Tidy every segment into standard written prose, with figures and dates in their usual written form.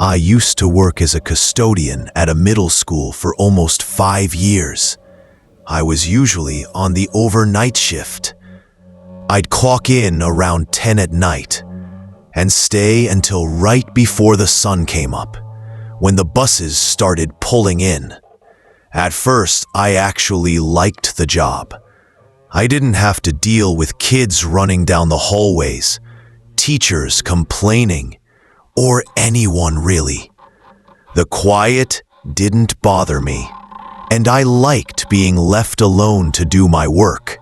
I used to work as a custodian at a middle school for almost 5 years. I was usually on the overnight shift. I'd clock in around 10 at night and stay until right before the sun came up, when the buses started pulling in. At first, I actually liked the job. I didn't have to deal with kids running down the hallways, teachers complaining, or anyone really. The quiet didn't bother me, and I liked being left alone to do my work.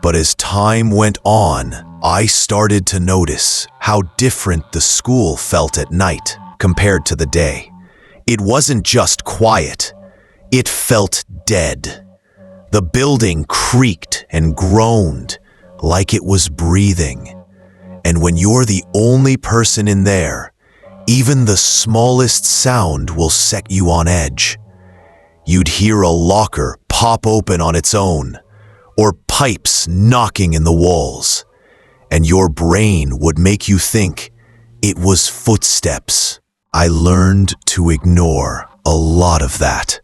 But as time went on, I started to notice how different the school felt at night compared to the day. It wasn't just quiet, it felt dead. The building creaked and groaned like it was breathing. And when you're the only person in there, even the smallest sound will set you on edge. You'd hear a locker pop open on its own, or pipes knocking in the walls, and your brain would make you think it was footsteps. I learned to ignore a lot of that.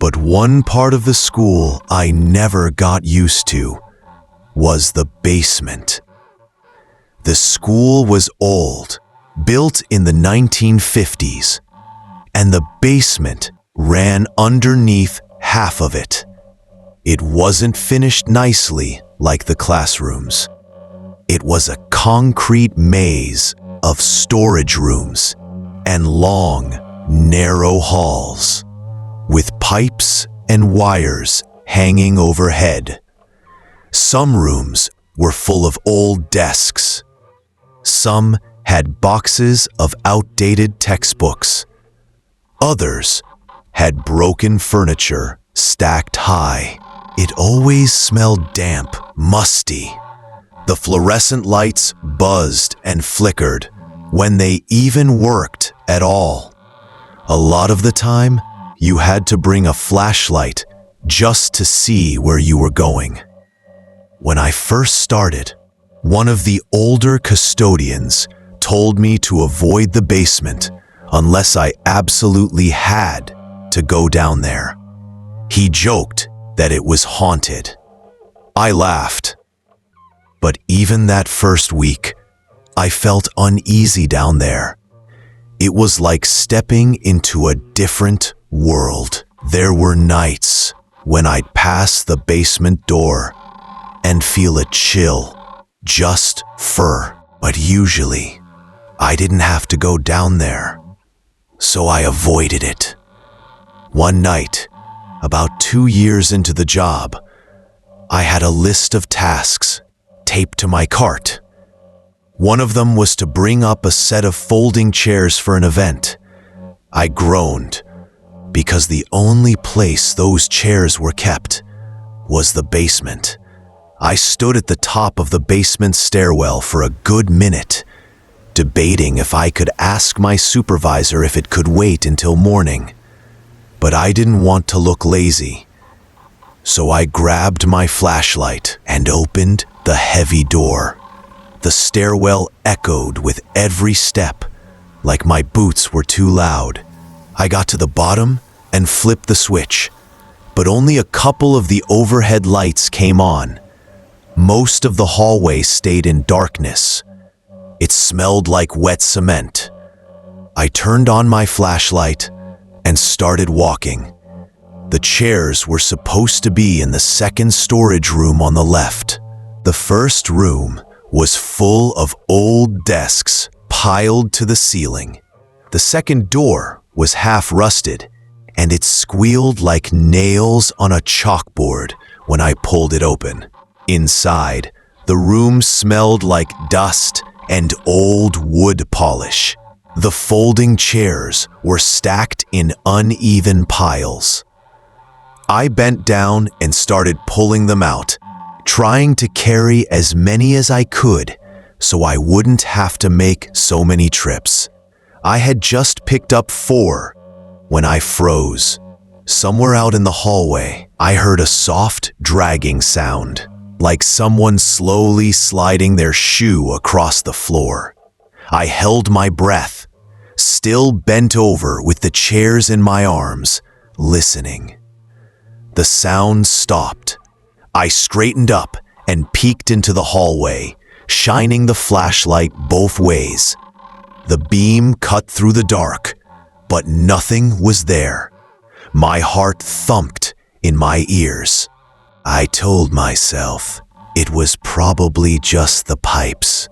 But one part of the school I never got used to was the basement. The school was old, built in the 1950s, and the basement ran underneath half of it. It wasn't finished nicely like the classrooms. It was a concrete maze of storage rooms and long, narrow halls, with pipes and wires hanging overhead. Some rooms were full of old desks. Some had boxes of outdated textbooks. Others had broken furniture stacked high. It always smelled damp, musty. The fluorescent lights buzzed and flickered when they even worked at all. A lot of the time, you had to bring a flashlight just to see where you were going. When I first started, one of the older custodians told me to avoid the basement unless I absolutely had to go down there. He joked that it was haunted. I laughed. But even that first week, I felt uneasy down there. It was like stepping into a different world. There were nights when I'd pass the basement door and feel a chill, just fur. But usually, I didn't have to go down there, so I avoided it. One night, about 2 years into the job, I had a list of tasks taped to my cart. One of them was to bring up a set of folding chairs for an event. I groaned, because the only place those chairs were kept was the basement. I stood at the top of the basement stairwell for a good minute, debating if I could ask my supervisor if it could wait until morning. But I didn't want to look lazy, so I grabbed my flashlight and opened the heavy door. The stairwell echoed with every step, like my boots were too loud. I got to the bottom and flipped the switch, but only a couple of the overhead lights came on. Most of the hallway stayed in darkness. It smelled like wet cement. I turned on my flashlight and started walking. The chairs were supposed to be in the second storage room on the left. The first room was full of old desks piled to the ceiling. The second door was half rusted, and it squealed like nails on a chalkboard when I pulled it open. Inside, the room smelled like dust and old wood polish. The folding chairs were stacked in uneven piles. I bent down and started pulling them out, trying to carry as many as I could so I wouldn't have to make so many trips. I had just picked up 4 when I froze. Somewhere out in the hallway, I heard a soft, dragging sound, like someone slowly sliding their shoe across the floor. I held my breath, still bent over with the chairs in my arms, listening. The sound stopped. I straightened up and peeked into the hallway, shining the flashlight both ways. The beam cut through the dark, but nothing was there. My heart thumped in my ears. I told myself it was probably just the pipes.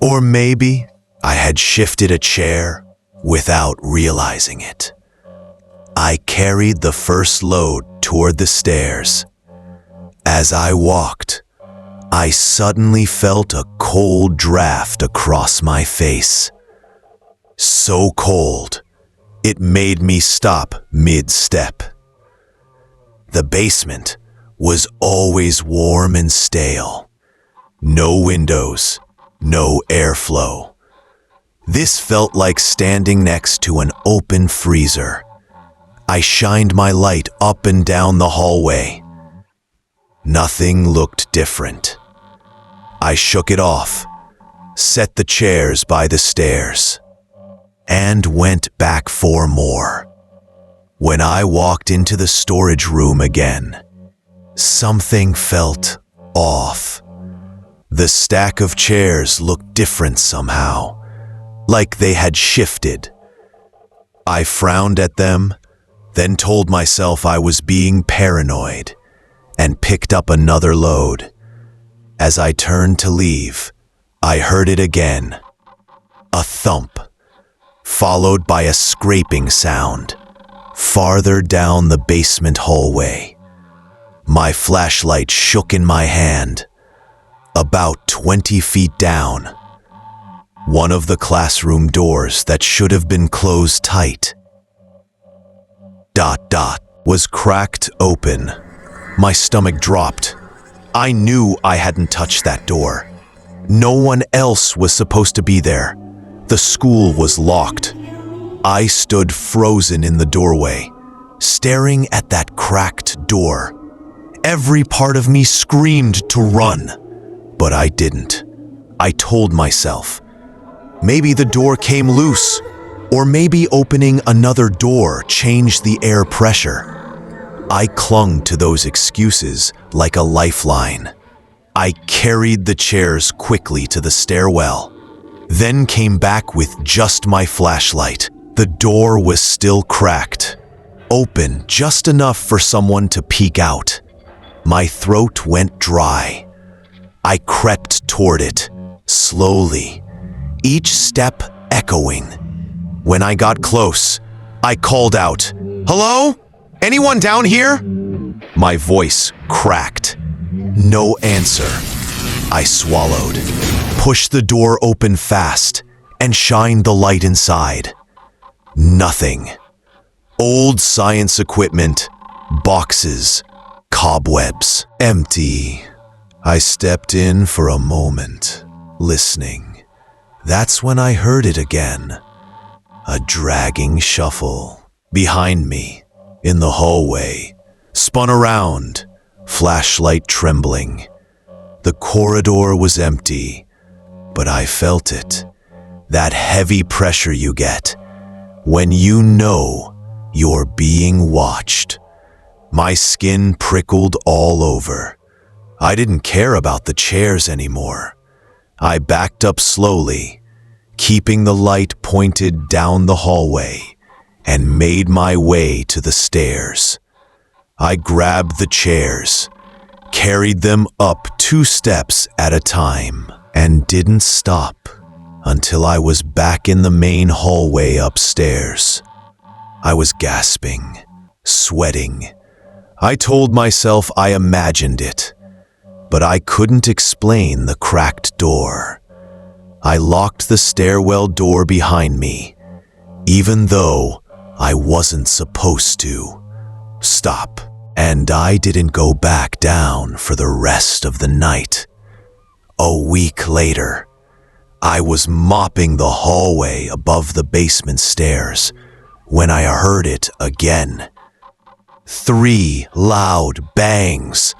Or maybe I had shifted a chair without realizing it. I carried the first load toward the stairs. As I walked, I suddenly felt a cold draft across my face. So cold, it made me stop mid-step. The basement was always warm and stale. No windows, no airflow. This felt like standing next to an open freezer. I shined my light up and down the hallway. Nothing looked different. I shook it off, set the chairs by the stairs, and went back for more. When I walked into the storage room again, something felt off. The stack of chairs looked different somehow, like they had shifted. I frowned at them, then told myself I was being paranoid, and picked up another load. As I turned to leave, I heard it again. A thump, followed by a scraping sound, farther down the basement hallway. My flashlight shook in my hand. About 20 feet down, one of the classroom doors that should have been closed tight, was cracked open. My stomach dropped. I knew I hadn't touched that door. No one else was supposed to be there. The school was locked. I stood frozen in the doorway, staring at that cracked door. Every part of me screamed to run, but I didn't. I told myself, maybe the door came loose, or maybe opening another door changed the air pressure. I clung to those excuses like a lifeline. I carried the chairs quickly to the stairwell, then came back with just my flashlight. The door was still cracked, open just enough for someone to peek out. My throat went dry. I crept toward it, slowly, each step echoing. When I got close, I called out, "Hello? Anyone down here?" My voice cracked. No answer. I swallowed, pushed the door open fast, and shined the light inside. Nothing. Old science equipment, boxes, cobwebs, empty. I stepped in for a moment, listening. That's when I heard it again. A dragging shuffle. Behind me, in the hallway, spun around, flashlight trembling. The corridor was empty, but I felt it. That heavy pressure you get when you know you're being watched. My skin prickled all over. I didn't care about the chairs anymore. I backed up slowly, keeping the light pointed down the hallway, and made my way to the stairs. I grabbed the chairs, carried them up 2 steps at a time, and didn't stop until I was back in the main hallway upstairs. I was gasping, sweating. I told myself I imagined it, but I couldn't explain the cracked door. I locked the stairwell door behind me, even though I wasn't supposed to. Stop. And I didn't go back down for the rest of the night. A week later, I was mopping the hallway above the basement stairs when I heard it again. 3 loud bangs,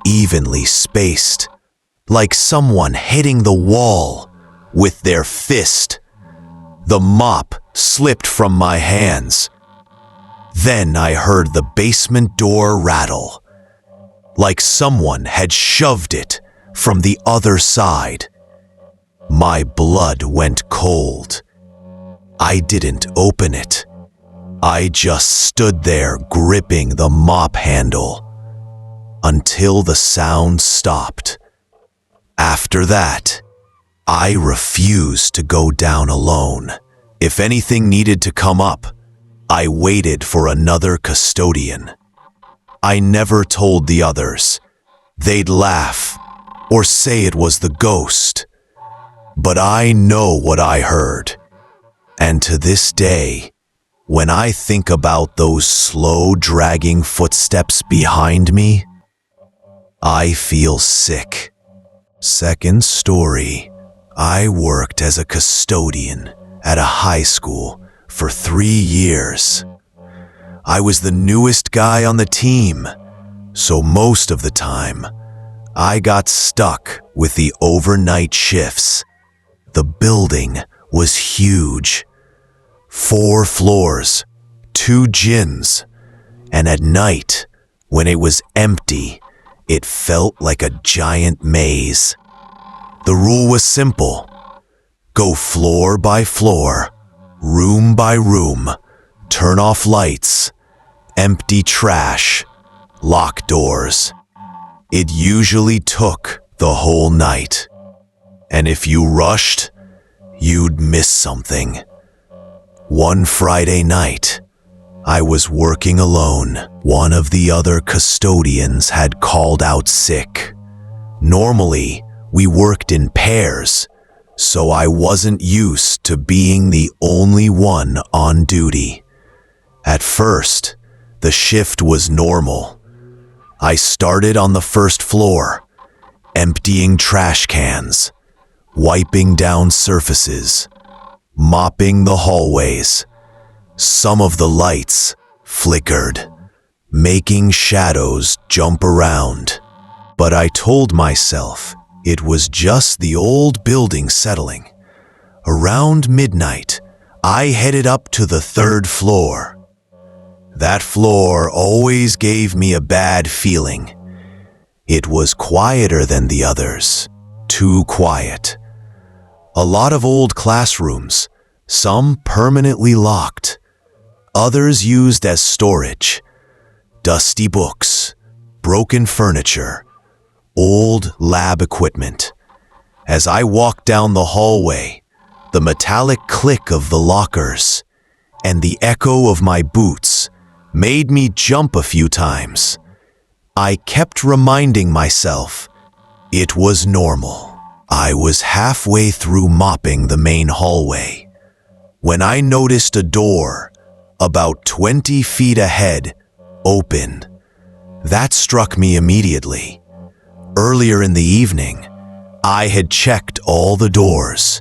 evenly spaced, like someone hitting the wall with their fist. The mop slipped from my hands. Then I heard the basement door rattle, like someone had shoved it from the other side. My blood went cold. I didn't open it. I just stood there gripping the mop handle until the sound stopped. After that, I refused to go down alone. If anything needed to come up, I waited for another custodian. I never told the others. They'd laugh or say it was the ghost. But I know what I heard. And to this day, when I think about those slow dragging footsteps behind me, I feel sick. Second story. I worked as a custodian at a high school for 3 years. I was the newest guy on the team, so most of the time, I got stuck with the overnight shifts. The building was huge. 4 floors, 2 gyms, and at night, when it was empty, it felt like a giant maze. The rule was simple. Go floor by floor, room by room, turn off lights, empty trash, lock doors. It usually took the whole night. And if you rushed, you'd miss something. One Friday night, I was working alone. One of the other custodians had called out sick. Normally, we worked in pairs, so I wasn't used to being the only one on duty. At first, the shift was normal. I started on the first floor, emptying trash cans, wiping down surfaces, mopping the hallways. Some of the lights flickered, making shadows jump around. But I told myself it was just the old building settling. Around midnight, I headed up to the 3rd floor. That floor always gave me a bad feeling. It was quieter than the others, too quiet. A lot of old classrooms, some permanently locked, others used as storage. Dusty books, broken furniture, old lab equipment. As I walked down the hallway, the metallic click of the lockers and the echo of my boots made me jump a few times. I kept reminding myself it was normal. I was halfway through mopping the main hallway when I noticed a door about 20 feet ahead open. That struck me immediately. Earlier in the evening, I had checked all the doors.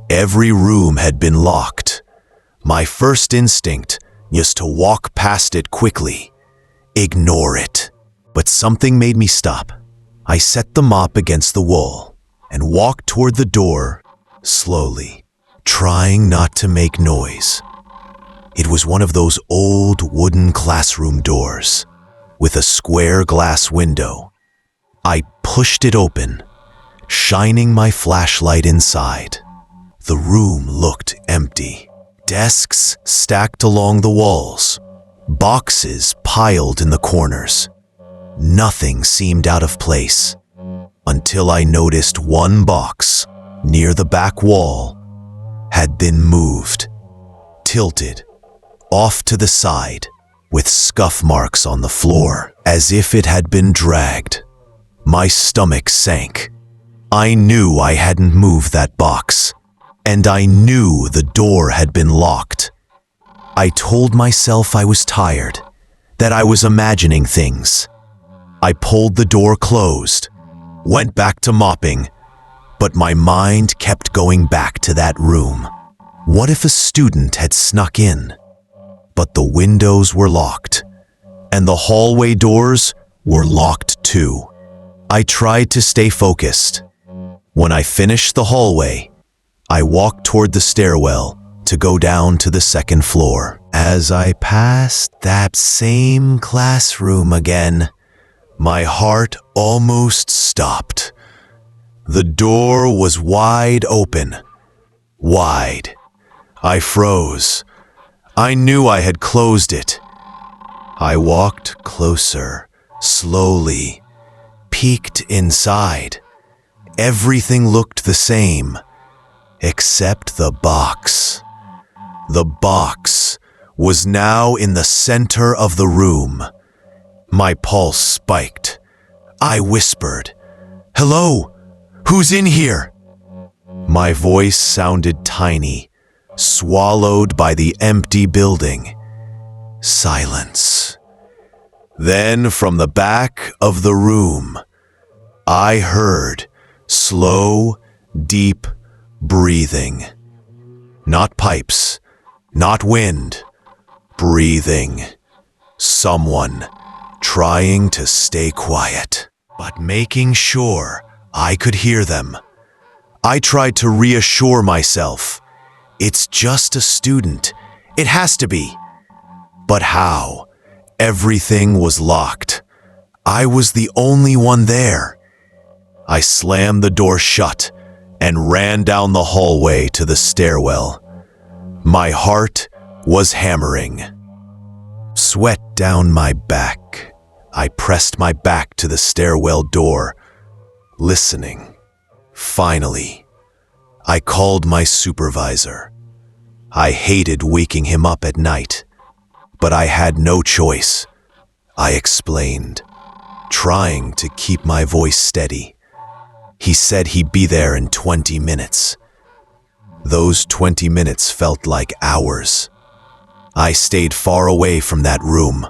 Every room had been locked. My first instinct was to walk past it quickly, ignore it. But something made me stop. I set the mop against the wall and walked toward the door slowly, trying not to make noise. It was one of those old wooden classroom doors with a square glass window. I pushed it open, shining my flashlight inside. The room looked empty. Desks stacked along the walls, boxes piled in the corners. Nothing seemed out of place until I noticed one box near the back wall had been moved, tilted off to the side with scuff marks on the floor as if it had been dragged. My stomach sank. I knew I hadn't moved that box, and I knew the door had been locked. I told myself I was tired, that I was imagining things. I pulled the door closed, went back to mopping, but my mind kept going back to that room. What if a student had snuck in? But the windows were locked, and the hallway doors were locked too. I tried to stay focused. When I finished the hallway, I walked toward the stairwell to go down to the second floor. As I passed that same classroom again, my heart almost stopped. The door was wide open. Wide. I froze. I knew I had closed it. I walked closer, slowly, peeked inside. Everything looked the same, except the box. The box was now in the center of the room. My pulse spiked. I whispered, "Hello? Who's in here?" My voice sounded tiny, swallowed by the empty building. Silence. Then from the back of the room, I heard slow, deep breathing. Not pipes, not wind, breathing. Someone trying to stay quiet, but making sure I could hear them. I tried to reassure myself. It's just a student. It has to be. But how? Everything was locked. I was the only one there. I slammed the door shut and ran down the hallway to the stairwell. My heart was hammering. Sweat down my back. I pressed my back to the stairwell door, listening. Finally, I called my supervisor. I hated waking him up at night, but I had no choice. I explained, trying to keep my voice steady. He said he'd be there in 20 minutes. Those 20 minutes felt like hours. I stayed far away from that room,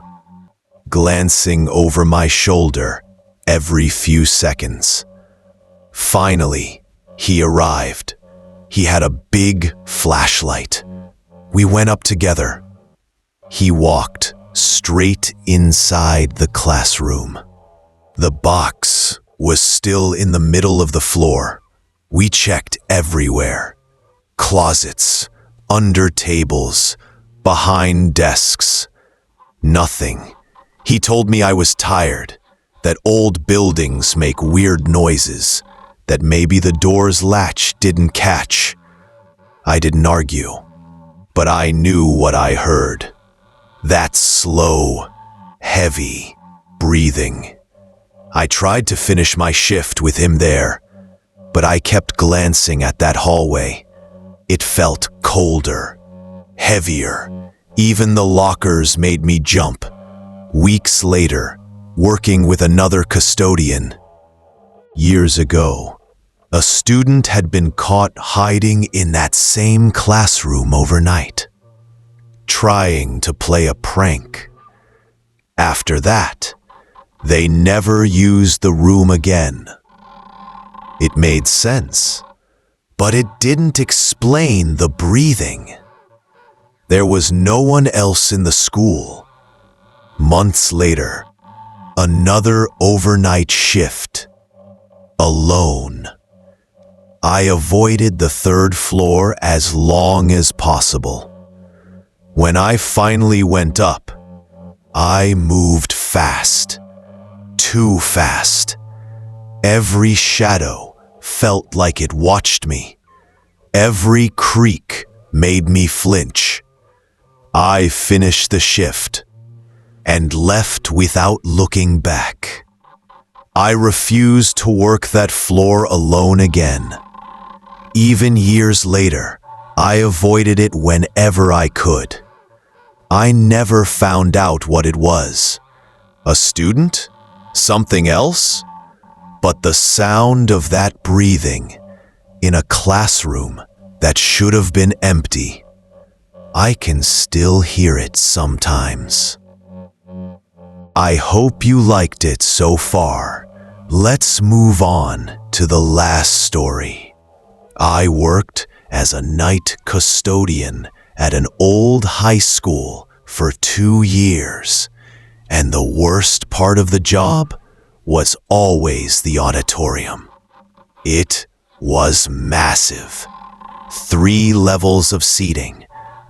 glancing over my shoulder every few seconds. Finally, he arrived. He had a big flashlight. We went up together. He walked straight inside the classroom. The box was still in the middle of the floor. We checked everywhere. Closets, under tables, behind desks. Nothing. He told me I was tired, that old buildings make weird noises, that maybe the door's latch didn't catch. I didn't argue, but I knew what I heard. That slow, heavy breathing. I tried to finish my shift with him there, but I kept glancing at that hallway. It felt colder, heavier. Even the lockers made me jump. Weeks later, working with another custodian. Years ago, a student had been caught hiding in that same classroom overnight, trying to play a prank. After that, they never used the room again. It made sense, but it didn't explain the breathing. There was no one else in the school. Months later, another overnight shift. Alone. I avoided the third floor as long as possible. When I finally went up, I moved fast. Too fast. Every shadow felt like it watched me. Every creak made me flinch. I finished the shift and left without looking back. I refused to work that floor alone again. Even years later, I avoided it whenever I could. I never found out what it was. A student? Something else? But the sound of that breathing in a classroom that should have been empty, I can still hear it sometimes. I hope you liked it so far. Let's move on to the last story. I worked as a night custodian at an old high school for 2 years, and the worst part of the job was always the auditorium. It was massive. 3 levels of seating,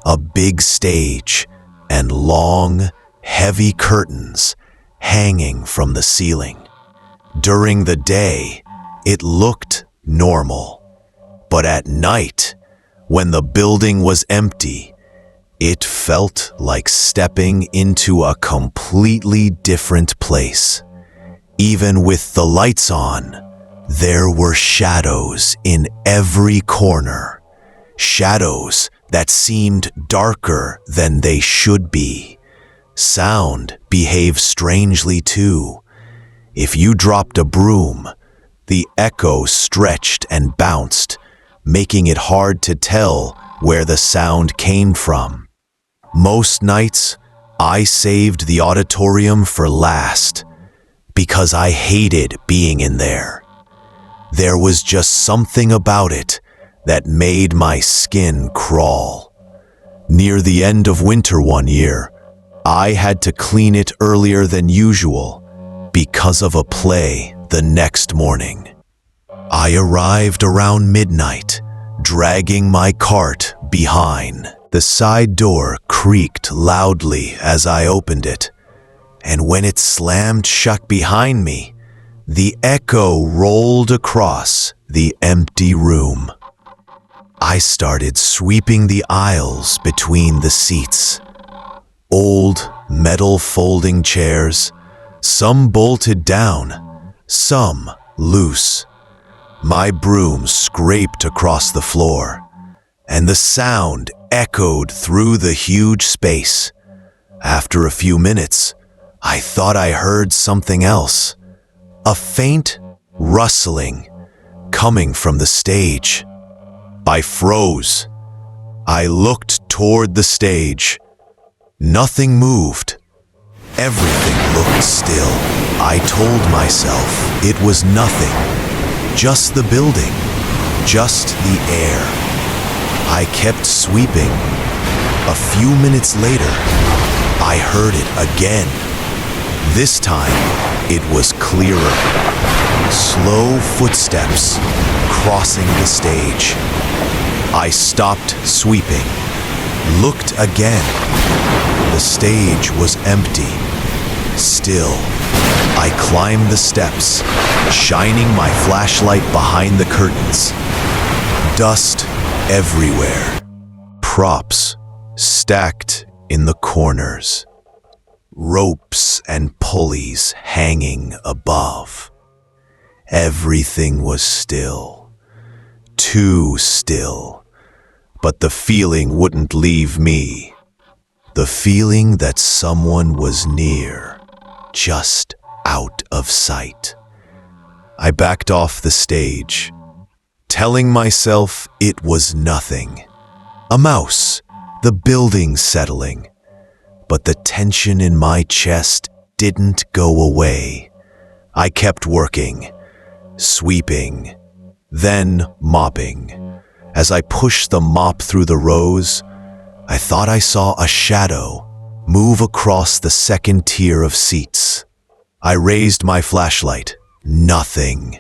a big stage, and long, heavy curtains hanging from the ceiling. During the day, it looked normal, but at night, when the building was empty, it felt like stepping into a completely different place. Even with the lights on, there were shadows in every corner. Shadows that seemed darker than they should be. Sound behaved strangely too. If you dropped a broom, the echo stretched and bounced, making it hard to tell where the sound came from. Most nights, I saved the auditorium for last because I hated being in there. There was just something about it that made my skin crawl. Near the end of winter one year, I had to clean it earlier than usual because of a play the next morning. I arrived around midnight, dragging my cart behind. The side door creaked loudly as I opened it, and when it slammed shut behind me, the echo rolled across the empty room. I started sweeping the aisles between the seats. Old metal folding chairs, some bolted down, some loose. My broom scraped across the floor, and the sound echoed through the huge space. After a few minutes, I thought I heard something else. A faint rustling coming from the stage. I froze. I looked toward the stage. Nothing moved. Everything looked still. I told myself it was nothing. Just the building. Just the air. I kept sweeping. A few minutes later, I heard it again. This time, it was clearer. Slow footsteps crossing the stage. I stopped sweeping, looked again. The stage was empty. Still, I climbed the steps, shining my flashlight behind the curtains. Dust everywhere. Props stacked in the corners. Ropes and pulleys hanging above. Everything was still. Too still. But the feeling wouldn't leave me. The feeling that someone was near, just out of sight. I backed off the stage, telling myself it was nothing. A mouse, the building settling. But the tension in my chest didn't go away. I kept working, sweeping, then mopping. As I pushed the mop through the rows, I thought I saw a shadow move across the second tier of seats. I raised my flashlight. Nothing.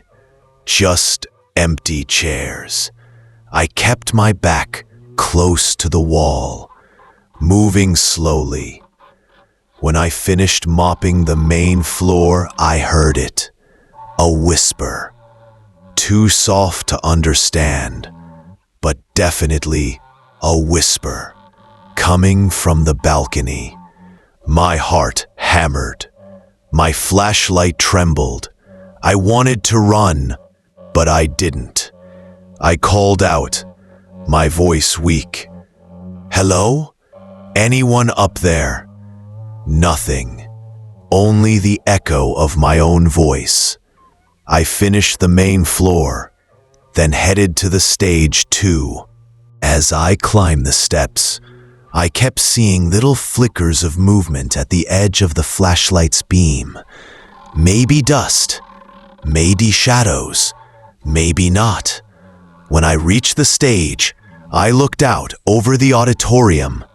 Just empty chairs. I kept my back close to the wall, moving slowly. When I finished mopping the main floor, I heard it. A whisper. Too soft to understand, but definitely a whisper. Coming from the balcony. My heart hammered. My flashlight trembled. I wanted to run, but I didn't. I called out, my voice weak. "Hello? Anyone up there?" Nothing. Only the echo of my own voice. I finished the main floor, then headed to the stage too. As I climbed the steps, I kept seeing little flickers of movement at the edge of the flashlight's beam. Maybe dust, maybe shadows, maybe not. When I reached the stage, I looked out over the auditorium.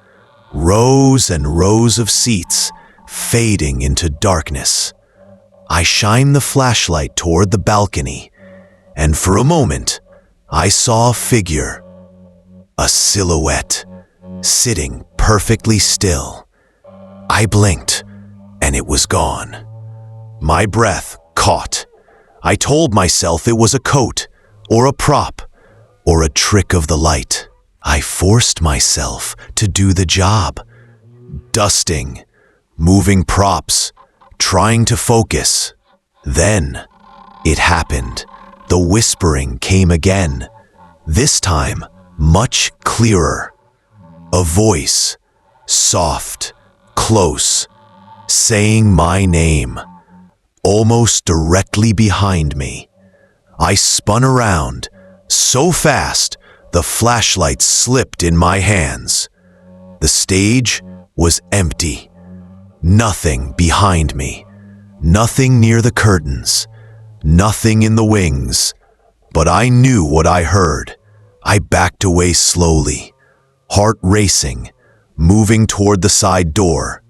Rows and rows of seats fading into darkness. I shined the flashlight toward the balcony, and for a moment, I saw a figure, a silhouette, sitting perfectly still. I blinked, and it was gone. My breath caught. I told myself it was a coat, or a prop, or a trick of the light. I forced myself to do the job. Dusting, moving props, trying to focus. Then, it happened. The whispering came again. This time, much clearer. A voice, soft, close, saying my name, almost directly behind me. I spun around, so fast the flashlight slipped in my hands. The stage was empty. Nothing behind me, nothing near the curtains, nothing in the wings. But I knew what I heard. I backed away slowly, heart racing, moving toward the side door.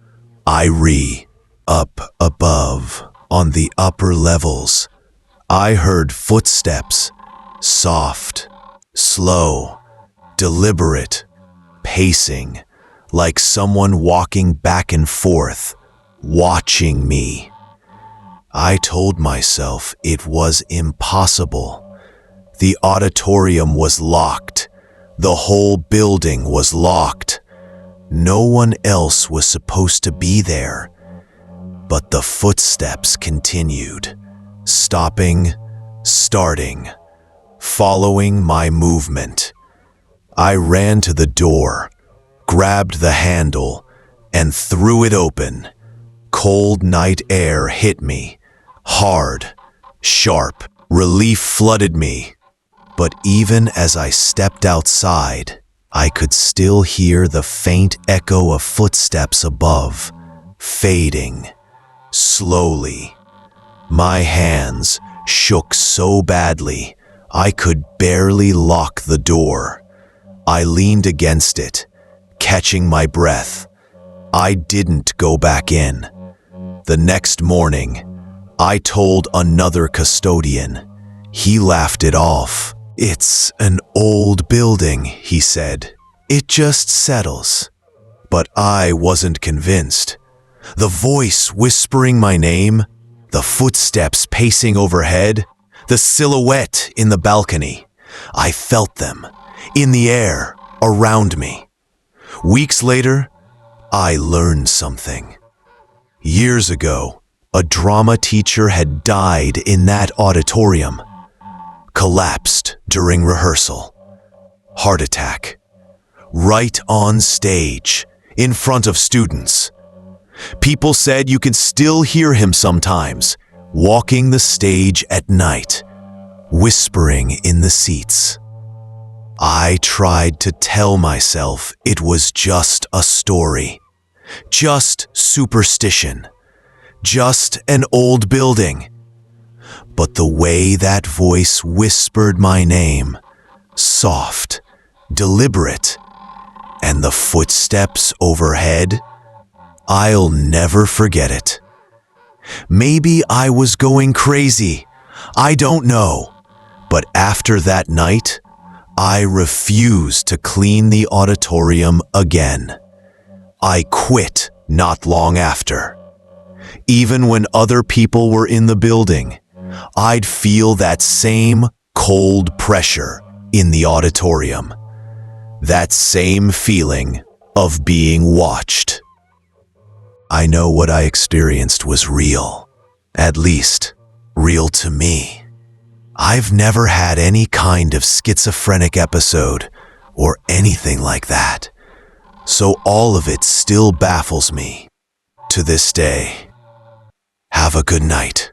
Up above, on the upper levels, I heard footsteps, soft, slow, deliberate, pacing, like someone walking back and forth, watching me. I told myself it was impossible. The auditorium was locked. The whole building was locked. No one else was supposed to be there. But the footsteps continued, stopping, starting, following my movement. I ran to the door, grabbed the handle, and threw it open. Cold night air hit me, hard, sharp. Relief flooded me. But even as I stepped outside, I could still hear the faint echo of footsteps above, fading, slowly. My hands shook so badly, I could barely lock the door. I leaned against it, catching my breath. I didn't go back in. The next morning, I told another custodian. He laughed it off. "It's an old building," he said. "It just settles." But I wasn't convinced. The voice whispering my name, the footsteps pacing overhead, the silhouette in the balcony. I felt them, in the air, around me. Weeks later, I learned something. Years ago, a drama teacher had died in that auditorium. Collapsed during rehearsal. Heart attack. Right on stage, in front of students. People said you can still hear him sometimes, walking the stage at night, whispering in the seats. I tried to tell myself it was just a story, just superstition, just an old building. But the way that voice whispered my name, soft, deliberate, and the footsteps overhead, I'll never forget it. Maybe I was going crazy, I don't know. But after that night, I refused to clean the auditorium again. I quit not long after. Even when other people were in the building, I'd feel that same cold pressure in the auditorium. That same feeling of being watched. I know what I experienced was real. At least, real to me. I've never had any kind of schizophrenic episode or anything like that. So all of it still baffles me to this day. Have a good night.